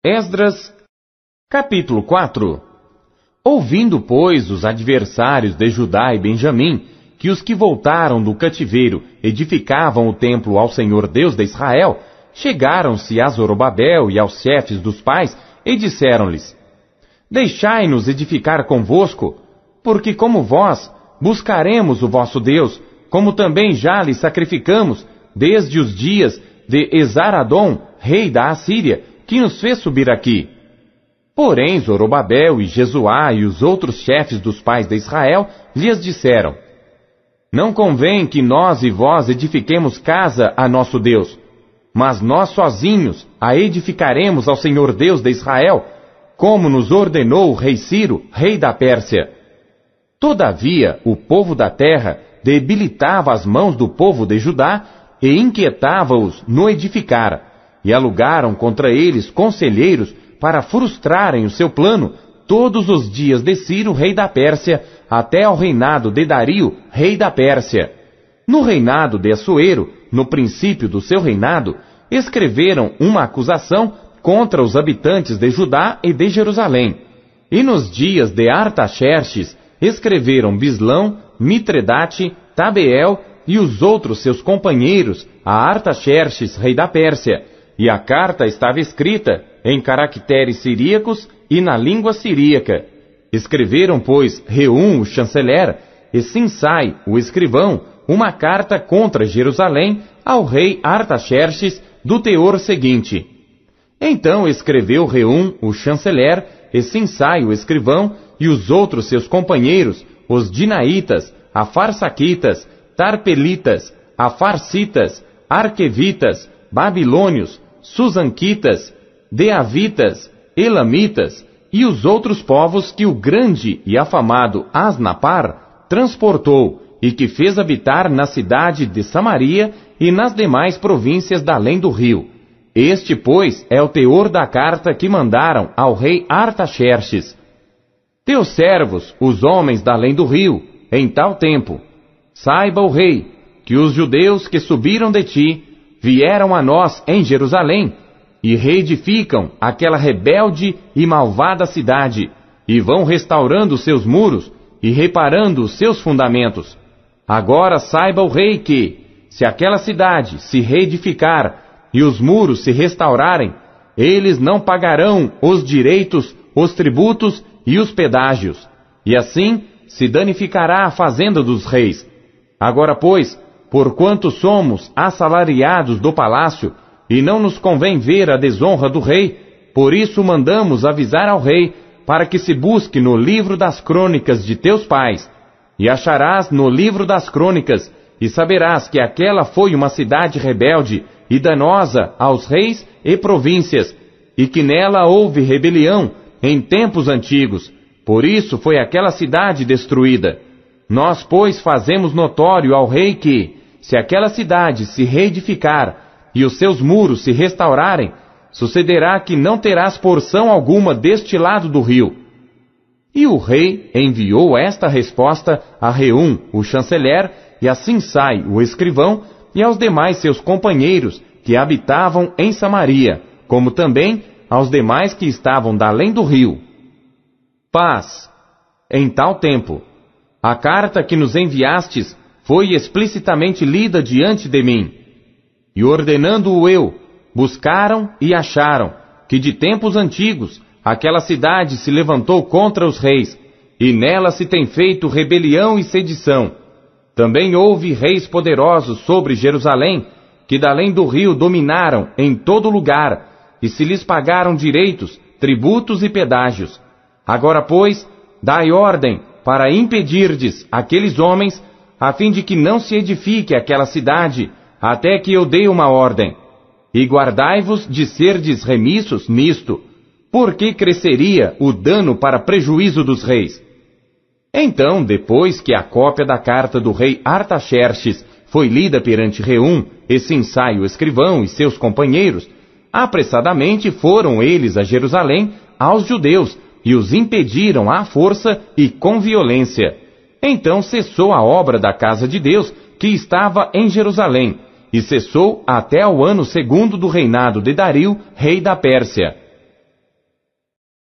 Esdras, capítulo 4. Ouvindo, pois, os adversários de Judá e Benjamim, que os que voltaram do cativeiro edificavam o templo ao Senhor Deus de Israel, chegaram-se a Zorobabel e aos chefes dos pais e disseram-lhes: Deixai-nos edificar convosco, porque como vós buscaremos o vosso Deus, como também já lhe sacrificamos desde os dias de Esaradom, rei da Assíria, que nos fez subir aqui. Porém Zorobabel e Jesuá e os outros chefes dos pais de Israel lhes disseram: Não convém que nós e vós edifiquemos casa a nosso Deus, mas nós sozinhos a edificaremos ao Senhor Deus de Israel, como nos ordenou o rei Ciro, rei da Pérsia. Todavia, o povo da terra debilitava as mãos do povo de Judá e inquietava-os no edificar, e alugaram contra eles conselheiros para frustrarem o seu plano todos os dias de Ciro, rei da Pérsia, até ao reinado de Dario, rei da Pérsia. No reinado de Assuero, no princípio do seu reinado, escreveram uma acusação contra os habitantes de Judá e de Jerusalém. E nos dias de Artaxerxes, escreveram Bislão, Mitredate, Tabeel e os outros seus companheiros a Artaxerxes, rei da Pérsia, e a carta estava escrita em caracteres siríacos e na língua siríaca. Escreveram, pois, Reum, o chanceler, e Sinsai, o escrivão, uma carta contra Jerusalém ao rei Artaxerxes, do teor seguinte: Então escreveu Reum, o chanceler, e Sinsai, o escrivão, e os outros seus companheiros, os Dinaitas, Afarsaquitas, Tarpelitas, Afarsitas, Arquevitas, Babilônios, Susanquitas, Deavitas, Elamitas, e os outros povos que o grande e afamado Asnapar transportou, e que fez habitar na cidade de Samaria e nas demais províncias da além do rio. Este, pois, é o teor da carta que mandaram ao rei Artaxerxes. Teus servos, os homens da além do rio, em tal tempo, saiba o rei, que os judeus que subiram de ti vieram a nós em Jerusalém, e reedificam aquela rebelde e malvada cidade, e vão restaurando seus muros, e reparando os seus fundamentos. Agora saiba o rei que, se aquela cidade se reedificar, e os muros se restaurarem, eles não pagarão os direitos, os tributos e os pedágios, e assim se danificará a fazenda dos reis. Agora, pois, porquanto somos assalariados do palácio, e não nos convém ver a desonra do rei, por isso mandamos avisar ao rei, para que se busque no livro das crônicas de teus pais, e acharás no livro das crônicas, e saberás que aquela foi uma cidade rebelde e danosa aos reis e províncias, e que nela houve rebelião em tempos antigos, por isso foi aquela cidade destruída. Nós, pois, fazemos notório ao rei que, se aquela cidade se reedificar, e os seus muros se restaurarem, sucederá que não terás porção alguma deste lado do rio. E o rei enviou esta resposta a Reum, o chanceler, e a Sinsai, o escrivão, e aos demais seus companheiros que habitavam em Samaria, como também aos demais que estavam da além do rio. Paz. Em tal tempo, a carta que nos enviastes foi explicitamente lida diante de mim. E ordenando-o eu, buscaram e acharam que de tempos antigos aquela cidade se levantou contra os reis, e nela se tem feito rebelião e sedição. Também houve reis poderosos sobre Jerusalém, que da além do rio dominaram em todo lugar, e se lhes pagaram direitos, tributos e pedágios. Agora, pois, dai ordem para impedirdes aqueles homens, a fim de que não se edifique aquela cidade, até que eu dê uma ordem. E guardai-vos de serdes remissos nisto, porque cresceria o dano para prejuízo dos reis. Então, depois que a cópia da carta do rei Artaxerxes foi lida perante Reum, e Sinsai o escrivão e seus companheiros, apressadamente foram eles a Jerusalém aos judeus, e os impediram à força e com violência. Então cessou a obra da casa de Deus, que estava em Jerusalém, e cessou até ao ano segundo do reinado de Dario, rei da Pérsia.